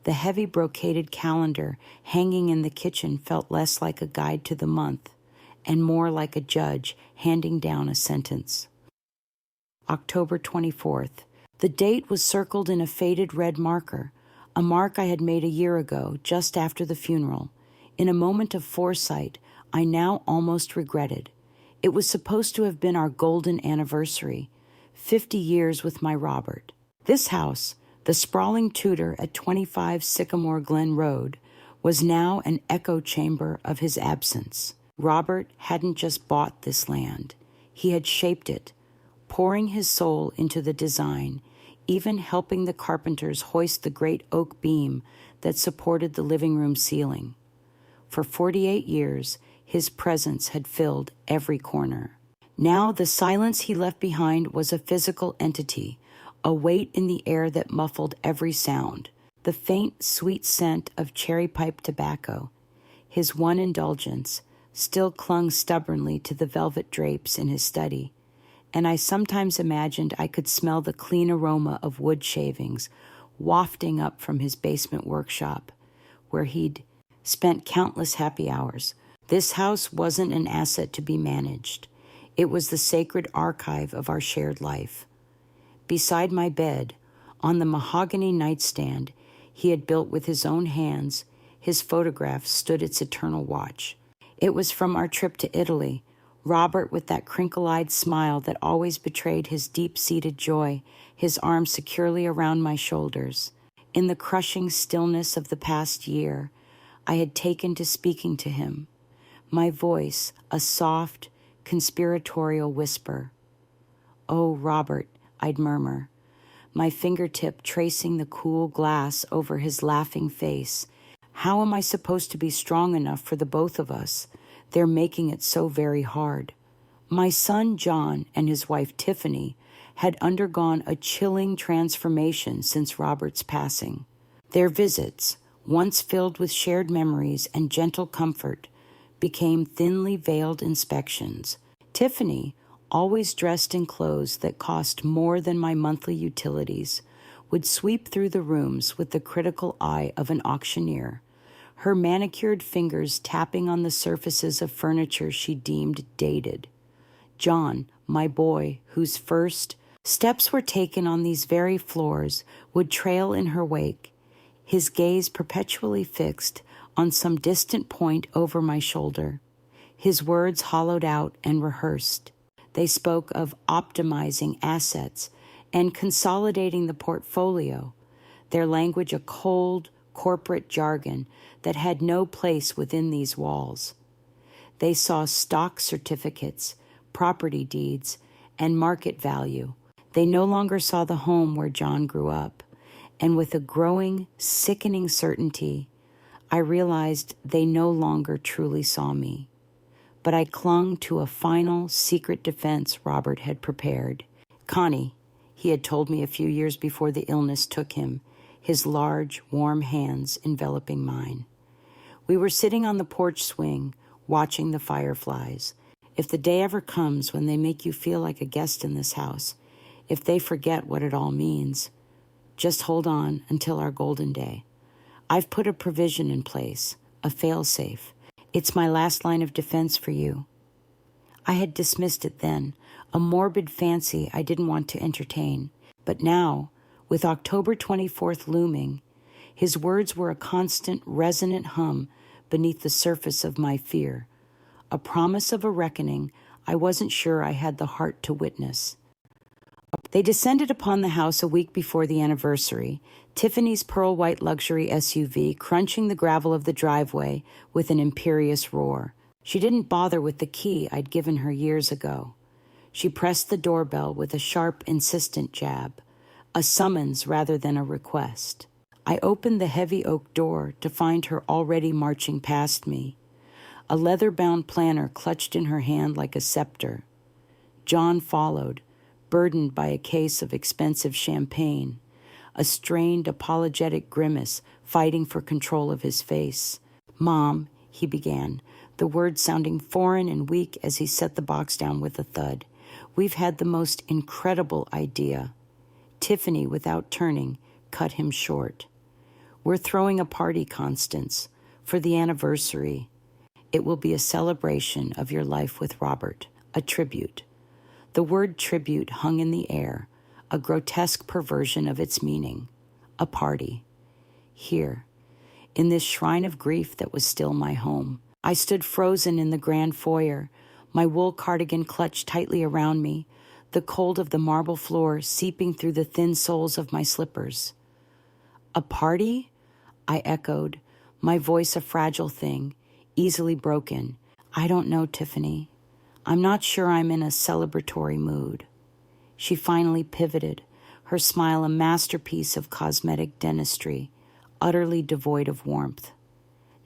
The heavy brocaded calendar hanging in the kitchen felt less like a guide to the month and more like a judge handing down a sentence. October 24th. The date was circled in a faded red marker, a mark I had made a year ago, just after the funeral. In a moment of foresight, I now almost regretted. It was supposed to have been our golden anniversary, 50 years with my Robert. This house, the sprawling Tudor at 25 Sycamore Glen Road, was now an echo chamber of his absence. Robert hadn't just bought this land. He had shaped it, pouring his soul into the design, even helping the carpenters hoist the great oak beam that supported the living room ceiling. For 48 years, his presence had filled every corner. Now the silence he left behind was a physical entity, a weight in the air that muffled every sound, the faint, sweet scent of cherry pipe tobacco. His one indulgence still clung stubbornly to the velvet drapes in his study, and I sometimes imagined I could smell the clean aroma of wood shavings wafting up from his basement workshop, where he'd spent countless happy hours. This house wasn't an asset to be managed. It was the sacred archive of our shared life. Beside my bed, on the mahogany nightstand he had built with his own hands, his photograph stood its eternal watch. It was from our trip to Italy, Robert with that crinkle-eyed smile that always betrayed his deep-seated joy, his arms securely around my shoulders. In the crushing stillness of the past year, I had taken to speaking to him, my voice a soft, conspiratorial whisper. "Oh, Robert," I'd murmur, my fingertip tracing the cool glass over his laughing face. "How am I supposed to be strong enough for the both of us? They're making it so very hard." My son John and his wife Tiffany had undergone a chilling transformation since Robert's passing. Their visits, once filled with shared memories and gentle comfort, became thinly veiled inspections. Tiffany, always dressed in clothes that cost more than my monthly utilities, would sweep through the rooms with the critical eye of an auctioneer, her manicured fingers tapping on the surfaces of furniture she deemed dated. John, my boy, whose first steps were taken on these very floors, would trail in her wake, his gaze perpetually fixed on some distant point over my shoulder, his words hollowed out and rehearsed. They spoke of optimizing assets and consolidating the portfolio, their language a cold, corporate jargon that had no place within these walls. They saw stock certificates, property deeds, and market value. They no longer saw the home where John grew up, and with a growing, sickening certainty, I realized they no longer truly saw me. But I clung to a final, secret defense Robert had prepared. "Connie," he had told me a few years before the illness took him, his large, warm hands enveloping mine. We were sitting on the porch swing, watching the fireflies. "If the day ever comes when they make you feel like a guest in this house, if they forget what it all means, just hold on until our golden day. I've put a provision in place, a fail-safe. It's my last line of defense for you." I had dismissed it then, a morbid fancy I didn't want to entertain. But now, with October 24th looming, his words were a constant, resonant hum beneath the surface of my fear, a promise of a reckoning I wasn't sure I had the heart to witness. They descended upon the house a week before the anniversary, Tiffany's pearl-white luxury SUV crunching the gravel of the driveway with an imperious roar. She didn't bother with the key I'd given her years ago. She pressed the doorbell with a sharp, insistent jab, a summons rather than a request. I opened the heavy oak door to find her already marching past me, a leather-bound planner clutched in her hand like a scepter. John followed, burdened by a case of expensive champagne, a strained, apologetic grimace fighting for control of his face. "Mom," he began, the words sounding foreign and weak as he set the box down with a thud. "We've had the most incredible idea." Tiffany, without turning, cut him short. We're throwing a party, Constance, for the anniversary. It will be a celebration of your life with Robert, a tribute. The word tribute hung in the air, a grotesque perversion of its meaning. A party. Here, in this shrine of grief that was still my home. I stood frozen in the grand foyer, my wool cardigan clutched tightly around me, the cold of the marble floor seeping through the thin soles of my slippers. A party? I echoed, my voice a fragile thing, easily broken. I don't know, Tiffany. I'm not sure I'm in a celebratory mood. She finally pivoted, her smile a masterpiece of cosmetic dentistry, utterly devoid of warmth.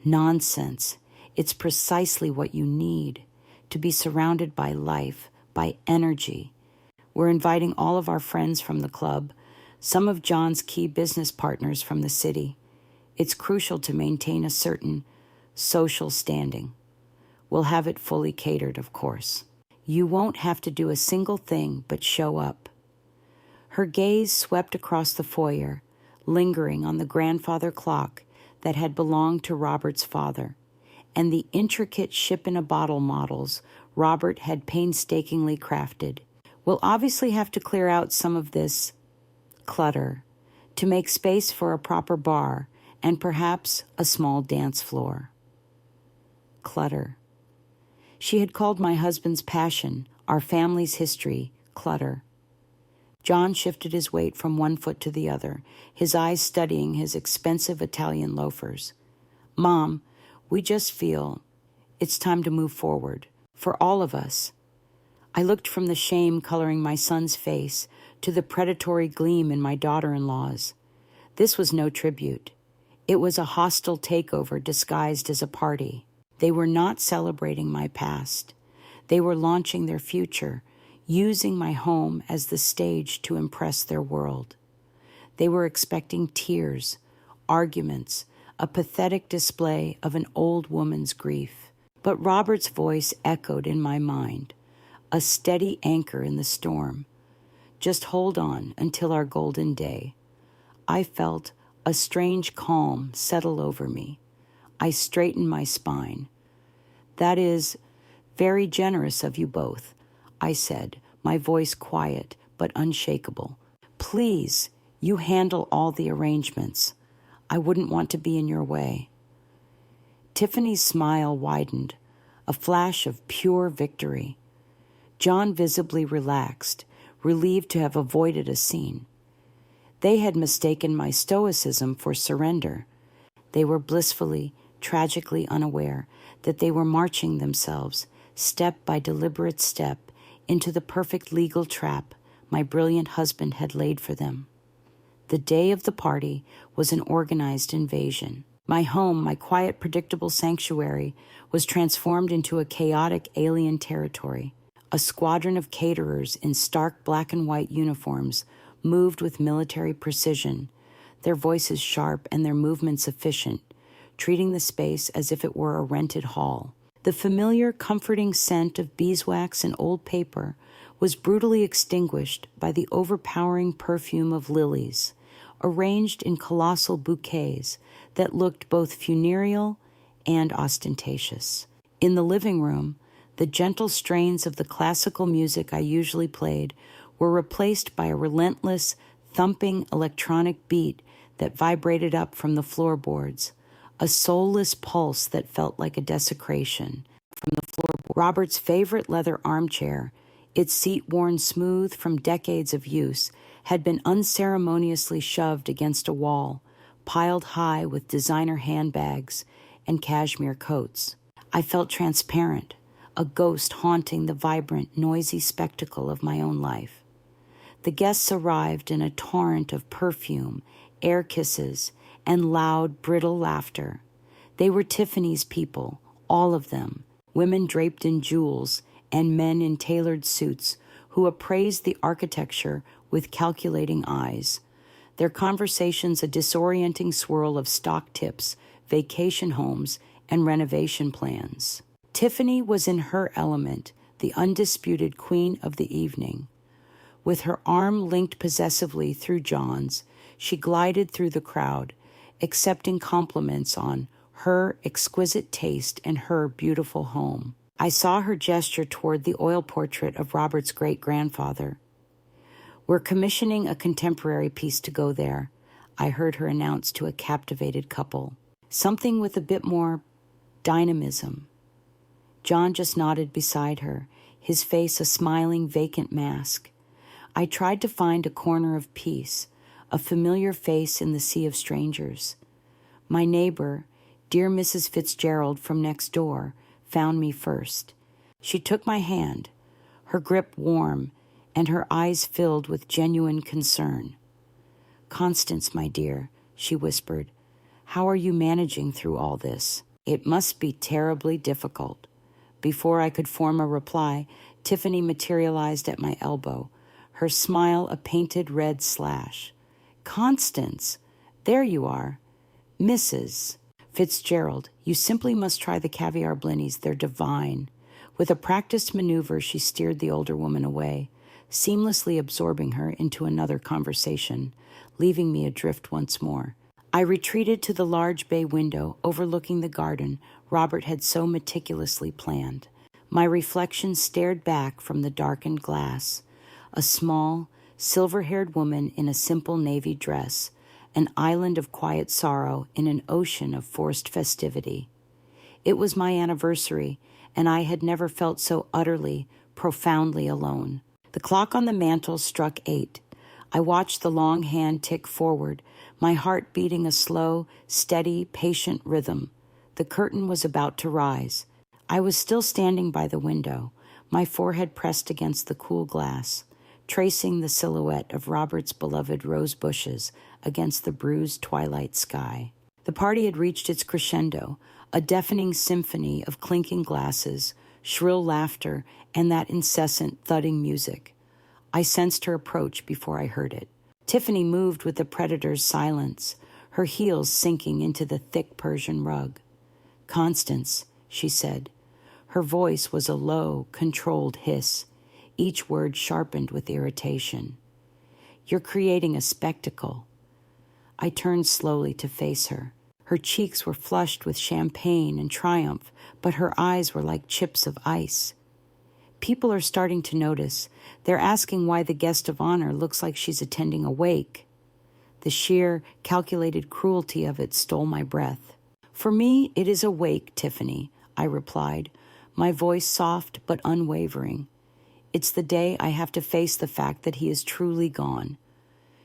Nonsense. It's precisely what you need, to be surrounded by life, by energy. We're inviting all of our friends from the club, some of John's key business partners from the city. It's crucial to maintain a certain social standing. We'll have it fully catered, of course. You won't have to do a single thing but show up. Her gaze swept across the foyer, lingering on the grandfather clock that had belonged to Robert's father, and the intricate ship-in-a-bottle models Robert had painstakingly crafted. We'll obviously have to clear out some of this clutter to make space for a proper bar and perhaps a small dance floor. Clutter. She had called my husband's passion, our family's history, clutter. John shifted his weight from one foot to the other, his eyes studying his expensive Italian loafers. Mom, we just feel it's time to move forward, for all of us. I looked from the shame coloring my son's face to the predatory gleam in my daughter-in-law's. This was no tribute. It was a hostile takeover disguised as a party. They were not celebrating my past. They were launching their future, using my home as the stage to impress their world. They were expecting tears, arguments, a pathetic display of an old woman's grief. But Robert's voice echoed in my mind, a steady anchor in the storm. Just hold on until our golden day. I felt a strange calm settle over me. I straightened my spine. That is very generous of you both, I said, my voice quiet but unshakable. Please, you handle all the arrangements. I wouldn't want to be in your way. Tiffany's smile widened, a flash of pure victory. John visibly relaxed, relieved to have avoided a scene. They had mistaken my stoicism for surrender. They were blissfully, tragically unaware that they were marching themselves, step by deliberate step, into the perfect legal trap my brilliant husband had laid for them. The day of the party was an organized invasion. My home, my quiet, predictable sanctuary, was transformed into a chaotic alien territory. A squadron of caterers in stark black and white uniforms moved with military precision, their voices sharp and their movements efficient, treating the space as if it were a rented hall. The familiar, comforting scent of beeswax and old paper was brutally extinguished by the overpowering perfume of lilies, arranged in colossal bouquets that looked both funereal and ostentatious. In the living room, the gentle strains of the classical music I usually played were replaced by a relentless, thumping electronic beat that vibrated up from the floorboards, a soulless pulse that felt like a desecration. From the floorboard, Robert's favorite leather armchair, its seat worn smooth from decades of use, had been unceremoniously shoved against a wall, piled high with designer handbags and cashmere coats. I felt transparent, a ghost haunting the vibrant, noisy spectacle of my own life. The guests arrived in a torrent of perfume, air kisses, and loud, brittle laughter. They were Tiffany's people, all of them, women draped in jewels and men in tailored suits who appraised the architecture with calculating eyes, their conversations a disorienting swirl of stock tips, vacation homes, and renovation plans. Tiffany was in her element, the undisputed queen of the evening. With her arm linked possessively through John's, she glided through the crowd, accepting compliments on her exquisite taste and her beautiful home. I saw her gesture toward the oil portrait of Robert's great-grandfather. "We're commissioning a contemporary piece to go there," I heard her announce to a captivated couple. "Something with a bit more dynamism." John just nodded beside her, his face a smiling, vacant mask. I tried to find a corner of peace, a familiar face in the sea of strangers. My neighbor, dear Mrs. Fitzgerald from next door, found me first. She took my hand, her grip warm, and her eyes filled with genuine concern. "Constance, my dear," she whispered, "how are you managing through all this? It must be terribly difficult." Before I could form a reply, Tiffany materialized at my elbow, her smile a painted red slash. "Constance, there you are. Mrs. Fitzgerald, you simply must try the caviar blinnies. They're divine." With a practiced maneuver, she steered the older woman away, seamlessly absorbing her into another conversation, leaving me adrift once more. I retreated to the large bay window overlooking the garden Robert had so meticulously planned. My reflection stared back from the darkened glass, a small, silver-haired woman in a simple navy dress, an island of quiet sorrow in an ocean of forced festivity. It was my anniversary, and I had never felt so utterly, profoundly alone. The clock on the mantel struck 8. I watched the long hand tick forward, my heart beating a slow, steady, patient rhythm. The curtain was about to rise. I was still standing by the window, my forehead pressed against the cool glass, tracing the silhouette of Robert's beloved rose bushes against the bruised twilight sky. The party had reached its crescendo, a deafening symphony of clinking glasses, shrill laughter, and that incessant thudding music. I sensed her approach before I heard it. Tiffany moved with the predator's silence, her heels sinking into the thick Persian rug. "Constance," she said. Her voice was a low, controlled hiss, each word sharpened with irritation. "You're creating a spectacle." I turned slowly to face her. Her cheeks were flushed with champagne and triumph, but her eyes were like chips of ice. "People are starting to notice. They're asking why the guest of honor looks like she's attending a wake." The sheer, calculated cruelty of it stole my breath. "For me, it is a wake, Tiffany," I replied, my voice soft but unwavering. "It's the day I have to face the fact that he is truly gone."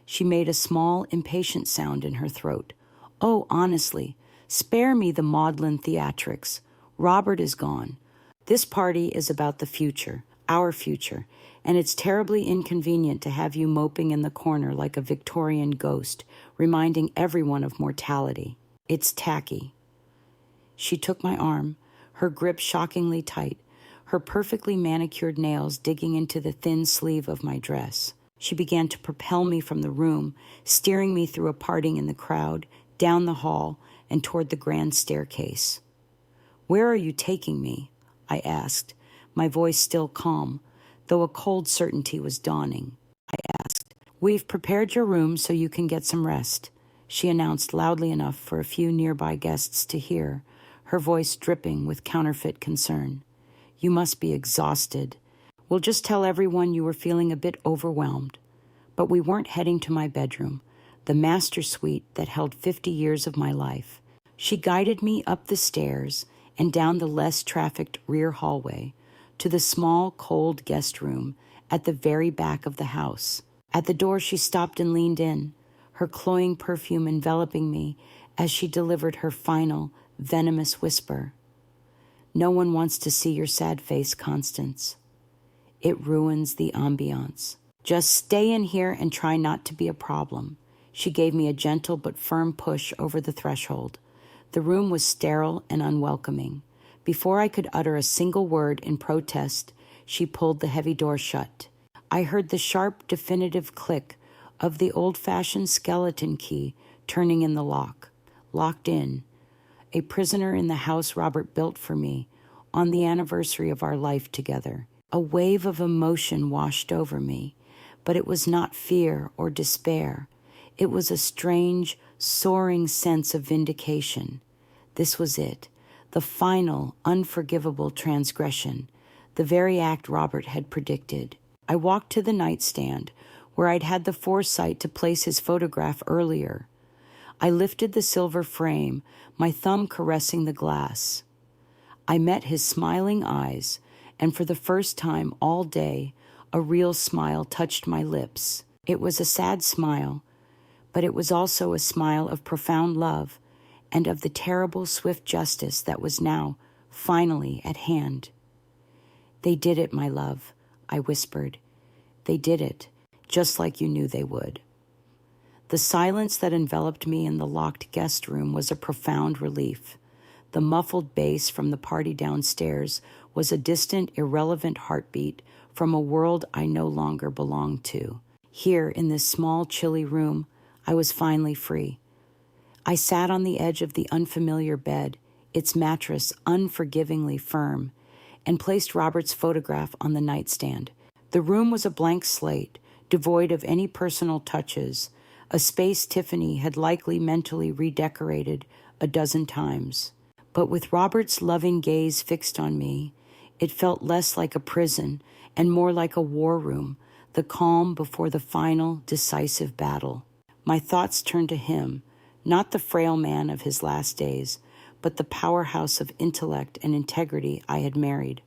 She made a small, impatient sound in her throat. "Oh, honestly, spare me the maudlin theatrics. Robert is gone. This party is about the future, our future, and it's terribly inconvenient to have you moping in the corner like a Victorian ghost, reminding everyone of mortality. It's tacky." She took my arm, her grip shockingly tight, her perfectly manicured nails digging into the thin sleeve of my dress. She began to propel me from the room, steering me through a parting in the crowd, down the hall, and toward the grand staircase. "Where are you taking me?" I asked, my voice still calm, though a cold certainty was dawning. I asked, "We've prepared your room so you can get some rest," she announced loudly enough for a few nearby guests to hear, her voice dripping with counterfeit concern. "You must be exhausted. We'll just tell everyone you were feeling a bit overwhelmed." But we weren't heading to my bedroom, the master suite that held 50 years of my life. She guided me up the stairs and down the less trafficked rear hallway to the small, cold guest room at the very back of the house. At the door, she stopped and leaned in, her cloying perfume enveloping me as she delivered her final, venomous whisper. "No one wants to see your sad face, Constance. It ruins the ambiance. Just stay in here and try not to be a problem." She gave me a gentle but firm push over the threshold. The room was sterile and unwelcoming. Before I could utter a single word in protest, she pulled the heavy door shut. I heard the sharp, definitive click of the old-fashioned skeleton key turning in the lock. Locked in. A prisoner in the house Robert built for me on the anniversary of our life together. A wave of emotion washed over me, but it was not fear or despair. It was a strange, soaring sense of vindication. This was it, the final, unforgivable transgression, the very act Robert had predicted. I walked to the nightstand, where I'd had the foresight to place his photograph earlier. I lifted the silver frame, my thumb caressing the glass. I met his smiling eyes, and for the first time all day, a real smile touched my lips. It was a sad smile, but it was also a smile of profound love and of the terrible, swift justice that was now, finally, at hand. "They did it, my love," I whispered. "They did it, just like you knew they would." The silence that enveloped me in the locked guest room was a profound relief. The muffled bass from the party downstairs was a distant, irrelevant heartbeat from a world I no longer belonged to. Here, in this small, chilly room, I was finally free. I sat on the edge of the unfamiliar bed, its mattress unforgivingly firm, and placed Robert's photograph on the nightstand. The room was a blank slate, devoid of any personal touches, a space Tiffany had likely mentally redecorated a dozen times. But with Robert's loving gaze fixed on me, it felt less like a prison and more like a war room, the calm before the final, decisive battle. My thoughts turned to him, not the frail man of his last days, but the powerhouse of intellect and integrity I had married.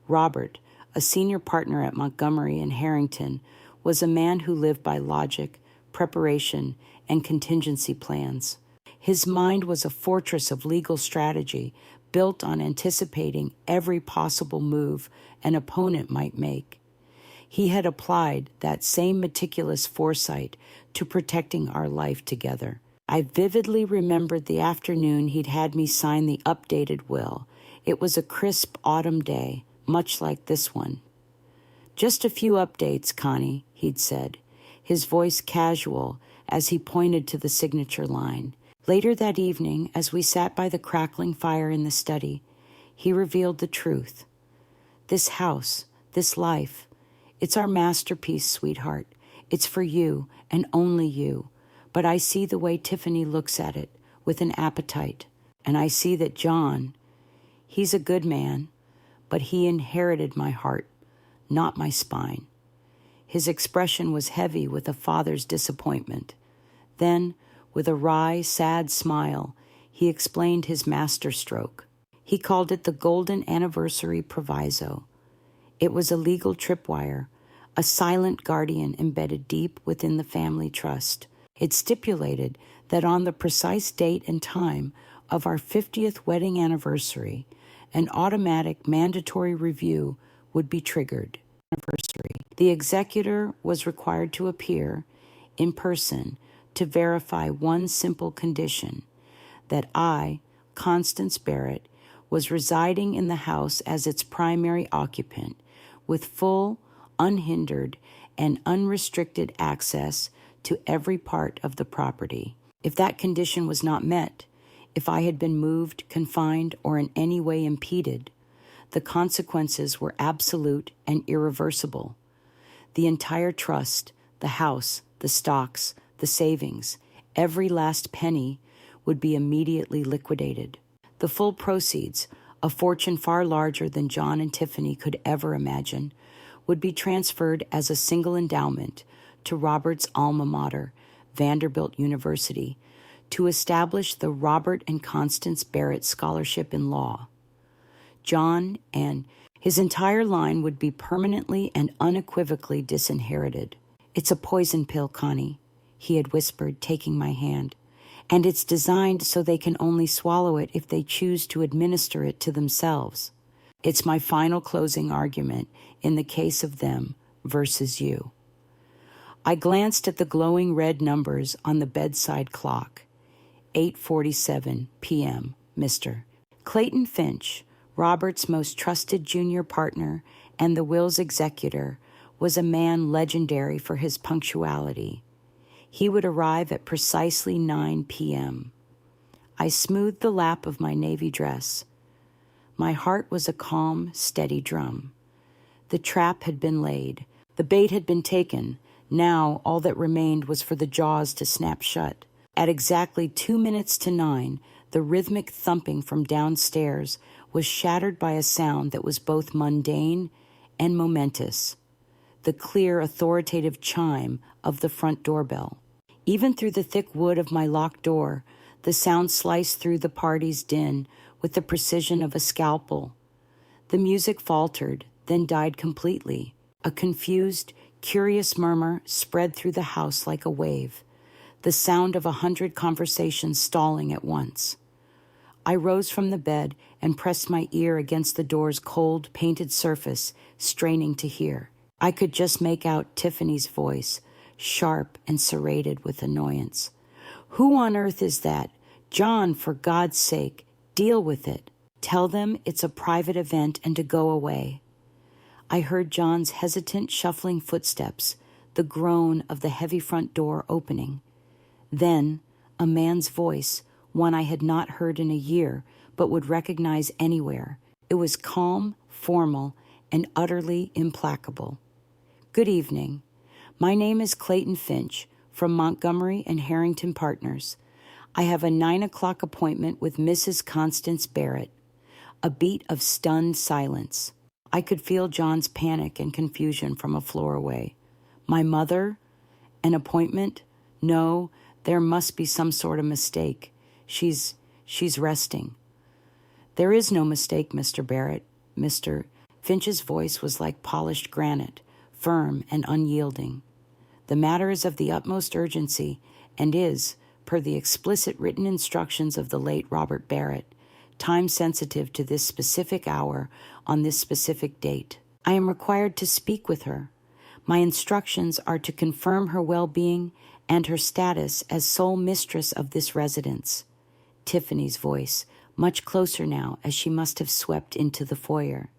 Robert, a senior partner at Montgomery and Harrington, was a man who lived by logic, preparation, and contingency plans. His mind was a fortress of legal strategy built on anticipating every possible move an opponent might make. He had applied that same meticulous foresight to protecting our life together. I vividly remembered the afternoon he'd had me sign the updated will. It was a crisp autumn day, much like this one. "Just a few updates, Connie," he'd said, his voice casual as he pointed to the signature line. Later that evening, as we sat by the crackling fire in the study, he revealed the truth. "This house, this life, it's our masterpiece, sweetheart. It's for you and only you. But I see the way Tiffany looks at it, with an appetite. And I see that John, he's a good man, but he inherited my heart, not my spine." His expression was heavy with a father's disappointment. Then, with a wry, sad smile, he explained his masterstroke. He called it the Golden Anniversary Proviso. It was a legal tripwire, a silent guardian embedded deep within the family trust. It stipulated that on the precise date and time of our 50th wedding anniversary, an automatic mandatory review would be triggered. The executor was required to appear in person to verify one simple condition: that I, Constance Barrett, was residing in the house as its primary occupant, with full, unhindered, and unrestricted access to every part of the property. If that condition was not met, if I had been moved, confined, or in any way impeded, the consequences were absolute and irreversible. The entire trust, the house, the stocks, the savings, every last penny would be immediately liquidated. The full proceeds, a fortune far larger than John and Tiffany could ever imagine, would be transferred as a single endowment to Robert's alma mater, Vanderbilt University, to establish the Robert and Constance Barrett Scholarship in Law. John and his entire line would be permanently and unequivocally disinherited. "It's a poison pill, Connie," he had whispered, taking my hand, "and it's designed so they can only swallow it if they choose to administer it to themselves. It's my final closing argument in the case of them versus you." I glanced at the glowing red numbers on the bedside clock. 8:47 p.m., Mr. Clayton Finch, Robert's most trusted junior partner and the will's executor, was a man legendary for his punctuality. He would arrive at precisely 9 p.m. I smoothed the lap of my navy dress. My heart was a calm, steady drum. The trap had been laid. The bait had been taken. Now all that remained was for the jaws to snap shut. At exactly 2 minutes to 9, the rhythmic thumping from downstairs was shattered by a sound that was both mundane and momentous: the clear, authoritative chime of the front doorbell. Even through the thick wood of my locked door, the sound sliced through the party's din with the precision of a scalpel. The music faltered, then died completely. A confused, curious murmur spread through the house like a wave, the sound of 100 conversations stalling at once. I rose from the bed and pressed my ear against the door's cold, painted surface, straining to hear. I could just make out Tiffany's voice, sharp and serrated with annoyance. "Who on earth is that? John, for God's sake, deal with it. Tell them it's a private event and to go away." I heard John's hesitant, shuffling footsteps, the groan of the heavy front door opening. Then, a man's voice, one I had not heard in a year, but would recognize anywhere. It was calm, formal, and utterly implacable. "Good evening. My name is Clayton Finch, from Montgomery and Harrington Partners. I have a 9 o'clock appointment with Mrs. Constance Barrett." A beat of stunned silence. I could feel John's panic and confusion from a floor away. "My mother? An appointment? No, there must be some sort of mistake. She's resting." "There is no mistake, Mr. Barrett. Mr. Finch's voice was like polished granite, firm and unyielding. "The matter is of the utmost urgency and is, per the explicit written instructions of the late Robert Barrett, time sensitive to this specific hour on this specific date. I am required to speak with her. My instructions are to confirm her well-being and her status as sole mistress of this residence." Tiffany's voice, much closer now, as she must have swept into the foyer.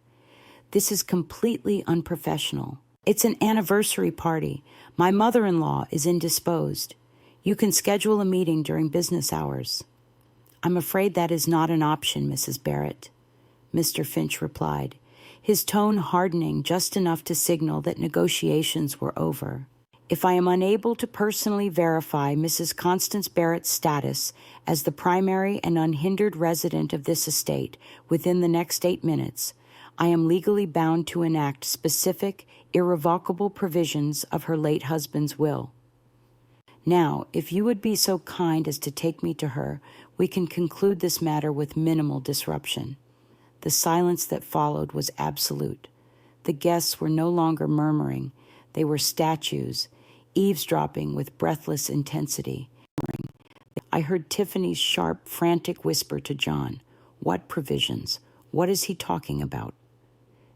"This is completely unprofessional. It's an anniversary party. My mother-in-law is indisposed. You can schedule a meeting during business hours." "I'm afraid that is not an option, Mrs. Barrett," Mr. Finch replied, his tone hardening just enough to signal that negotiations were over. "If I am unable to personally verify Mrs. Constance Barrett's status as the primary and unhindered resident of this estate within the next 8 minutes, I am legally bound to enact specific, irrevocable provisions of her late husband's will. Now, if you would be so kind as to take me to her, we can conclude this matter with minimal disruption." The silence that followed was absolute. The guests were no longer murmuring. They were statues, eavesdropping with breathless intensity. I heard Tiffany's sharp, frantic whisper to John, "What provisions? What is he talking about?"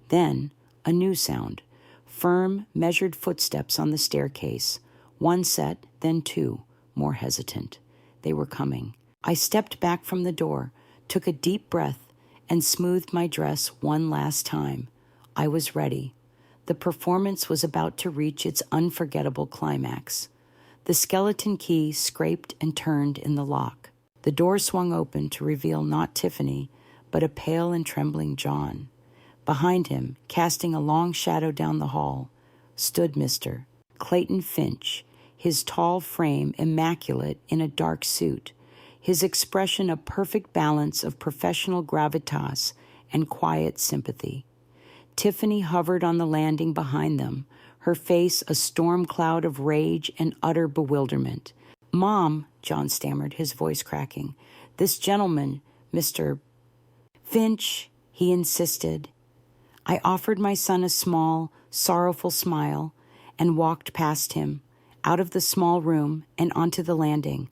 Then, a new sound. Firm, measured footsteps on the staircase. One set, then two, more hesitant. They were coming. I stepped back from the door, took a deep breath, and smoothed my dress one last time. I was ready. The performance was about to reach its unforgettable climax. The skeleton key scraped and turned in the lock. The door swung open to reveal not Tiffany, but a pale and trembling John. Behind him, casting a long shadow down the hall, stood Mr. Clayton Finch, his tall frame immaculate in a dark suit, his expression a perfect balance of professional gravitas and quiet sympathy. Tiffany hovered on the landing behind them, her face a storm cloud of rage and utter bewilderment. "Mom," John stammered, his voice cracking, "this gentleman, Mr. Finch," he insisted. I offered my son a small, sorrowful smile and walked past him, out of the small room and onto the landing,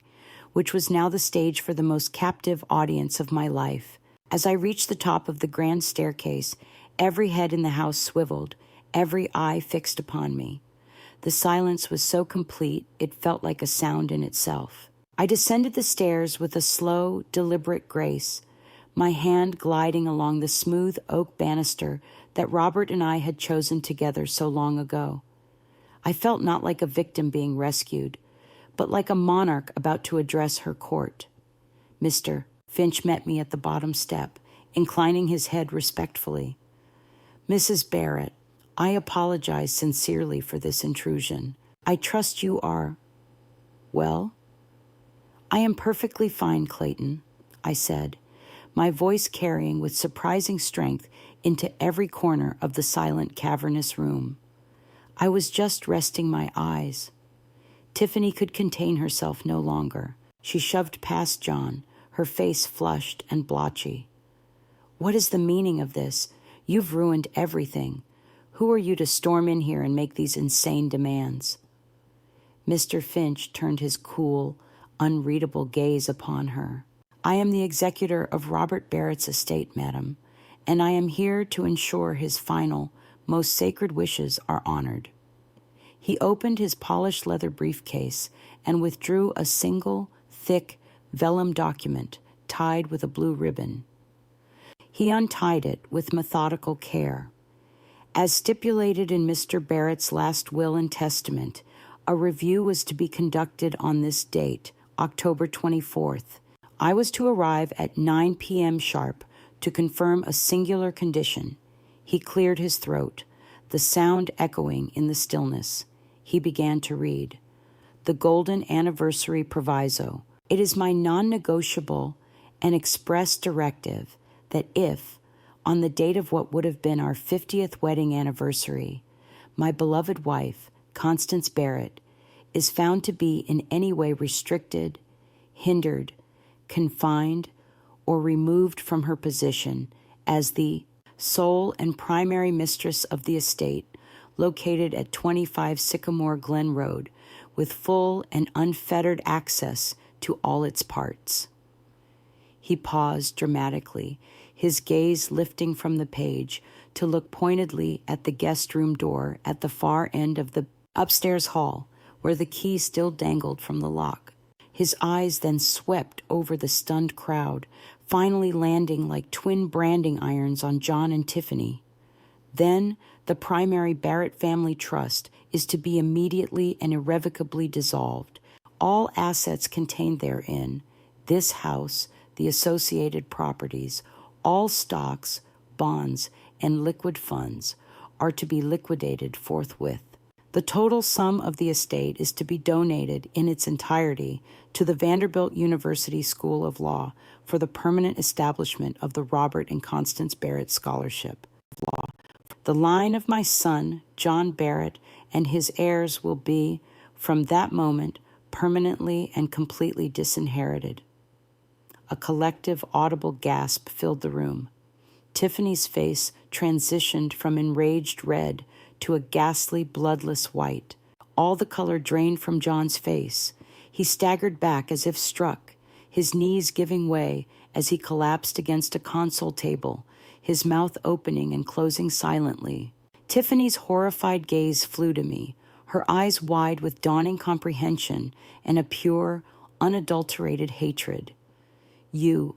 which was now the stage for the most captive audience of my life. As I reached the top of the grand staircase, every head in the house swiveled, every eye fixed upon me. The silence was so complete it felt like a sound in itself. I descended the stairs with a slow, deliberate grace, my hand gliding along the smooth oak banister that Robert and I had chosen together so long ago. I felt not like a victim being rescued, but like a monarch about to address her court. Mr. Finch met me at the bottom step, inclining his head respectfully. "Mrs. Barrett, I apologize sincerely for this intrusion. I trust you are, well? I am perfectly fine, Clayton, I said, my voice carrying with surprising strength into every corner of the silent, cavernous room. I was just resting my eyes. Tiffany could contain herself no longer. She shoved past John, her face flushed and blotchy. What is the meaning of this? You've ruined everything. Who are you to storm in here and make these insane demands? Mr. Finch turned his cool, unreadable gaze upon her. I am the executor of Robert Barrett's estate, madam, and I am here to ensure his final, most sacred wishes are honored. He opened his polished leather briefcase and withdrew a single, thick, vellum document tied with a blue ribbon. He untied it with methodical care. As stipulated in Mr. Barrett's last will and testament, a review was to be conducted on this date, October 24th. I was to arrive at 9 p.m. sharp to confirm a singular condition. He cleared his throat, the sound echoing in the stillness. He began to read. The Golden Anniversary Proviso. It is my non-negotiable and express directive that if, on the date of what would have been our 50th wedding anniversary, my beloved wife, Constance Barrett, is found to be in any way restricted, hindered, confined, or removed from her position as the sole and primary mistress of the estate located at 25 Sycamore Glen Road, with full and unfettered access to all its parts. He paused dramatically, his gaze lifting from the page to look pointedly at the guest room door at the far end of the upstairs hall, where the key still dangled from the lock. His eyes then swept over the stunned crowd, finally landing like twin branding irons on John and Tiffany. Then, the primary Barrett family trust is to be immediately and irrevocably dissolved. All assets contained therein, this house, the associated properties, all stocks, bonds, and liquid funds, are to be liquidated forthwith. The total sum of the estate is to be donated in its entirety to the Vanderbilt University School of Law for the permanent establishment of the Robert and Constance Barrett Scholarship of Law. The line of my son, John Barrett, and his heirs will be, from that moment, permanently and completely disinherited. A collective audible gasp filled the room. Tiffany's face transitioned from enraged red to a ghastly, bloodless white. All the color drained from John's face. He staggered back as if struck, his knees giving way as he collapsed against a console table, his mouth opening and closing silently. Tiffany's horrified gaze flew to me, her eyes wide with dawning comprehension and a pure, unadulterated hatred. You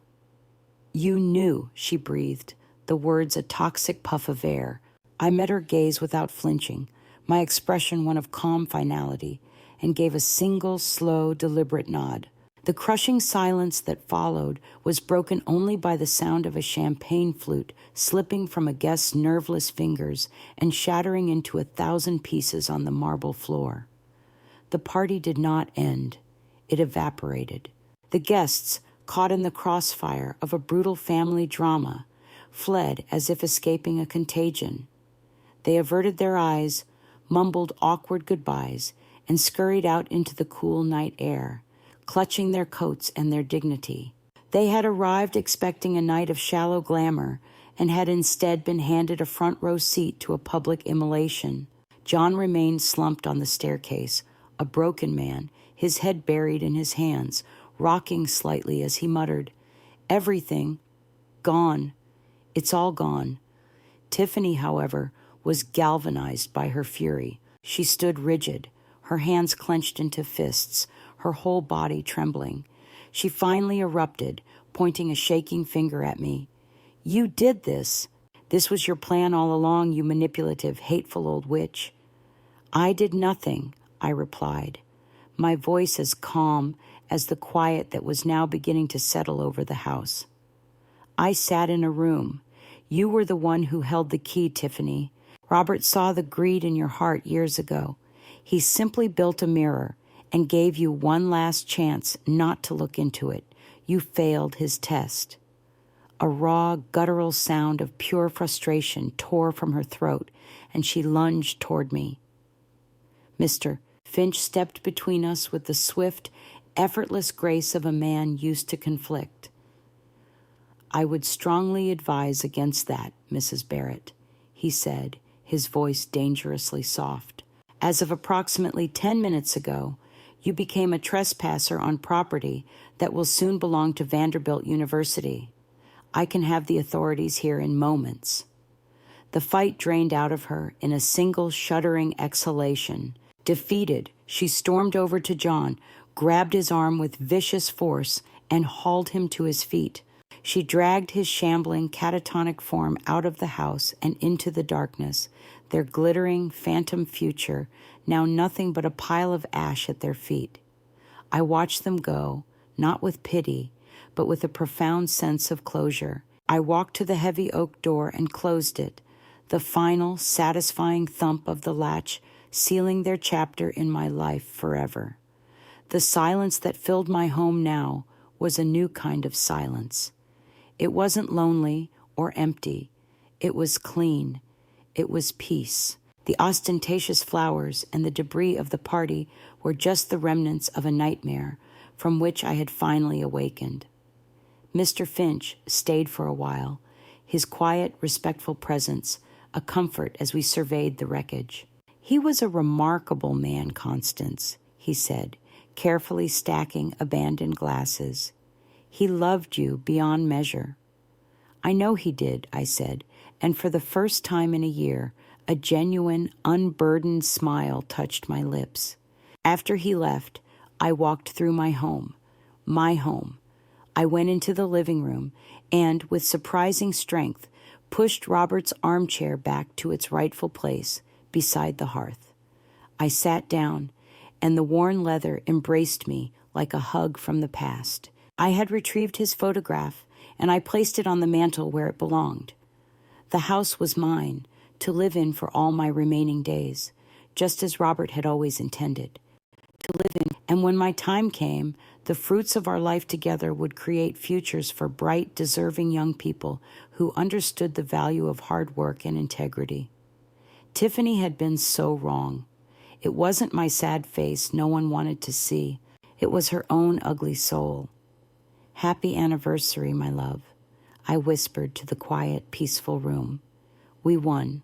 knew, she breathed, the words a toxic puff of air. I met her gaze without flinching, my expression one of calm finality, and gave a single, slow, deliberate nod. The crushing silence that followed was broken only by the sound of a champagne flute slipping from a guest's nerveless fingers and shattering into 1,000 pieces on the marble floor. The party did not end. It evaporated. The guests, caught in the crossfire of a brutal family drama, fled as if escaping a contagion. They averted their eyes, mumbled awkward goodbyes, and scurried out into the cool night air, clutching their coats and their dignity. They had arrived expecting a night of shallow glamour and had instead been handed a front-row seat to a public immolation. John remained slumped on the staircase, a broken man, his head buried in his hands, rocking slightly as he muttered, "Everything, gone. It's all gone." Tiffany, however, was galvanized by her fury. She stood rigid, her hands clenched into fists, her whole body trembling. She finally erupted, pointing a shaking finger at me. "You did this. This was your plan all along, you manipulative, hateful old witch." "I did nothing," I replied, my voice as calm as the quiet that was now beginning to settle over the house. "I sat in a room. You were the one who held the key, Tiffany. Robert saw the greed in your heart years ago. He simply built a mirror and gave you one last chance not to look into it. You failed his test. A raw, guttural sound of pure frustration tore from her throat, and she lunged toward me. Mr. Finch stepped between us with the swift, effortless grace of a man used to conflict. "I would strongly advise against that, Mrs. Barrett," he said, his voice dangerously soft. "As of approximately 10 minutes ago, you became a trespasser on property that will soon belong to Vanderbilt University. I can have the authorities here in moments." The fight drained out of her in a single shuddering exhalation. Defeated, she stormed over to John, grabbed his arm with vicious force, and hauled him to his feet. She dragged his shambling, catatonic form out of the house and into the darkness, their glittering, phantom future now nothing but a pile of ash at their feet. I watched them go, not with pity, but with a profound sense of closure. I walked to the heavy oak door and closed it, the final, satisfying thump of the latch sealing their chapter in my life forever. The silence that filled my home now was a new kind of silence. It wasn't lonely or empty. It was clean. It was peace. The ostentatious flowers and the debris of the party were just the remnants of a nightmare from which I had finally awakened. Mr. Finch stayed for a while, his quiet, respectful presence a comfort as we surveyed the wreckage. "He was a remarkable man, Constance," he said, carefully stacking abandoned glasses. "He loved you beyond measure." "I know he did," I said, and for the first time in a year, a genuine, unburdened smile touched my lips. After he left, I walked through my home. I went into the living room and, with surprising strength, pushed Robert's armchair back to its rightful place beside the hearth. I sat down, and the worn leather embraced me like a hug from the past. I had retrieved his photograph, and I placed it on the mantel where it belonged. The house was mine, to live in for all my remaining days, just as Robert had always intended. To live in, and when my time came, the fruits of our life together would create futures for bright, deserving young people who understood the value of hard work and integrity. Tiffany had been so wrong. It wasn't my sad face no one wanted to see. It was her own ugly soul. "Happy anniversary, my love," I whispered to the quiet, peaceful room. "We won.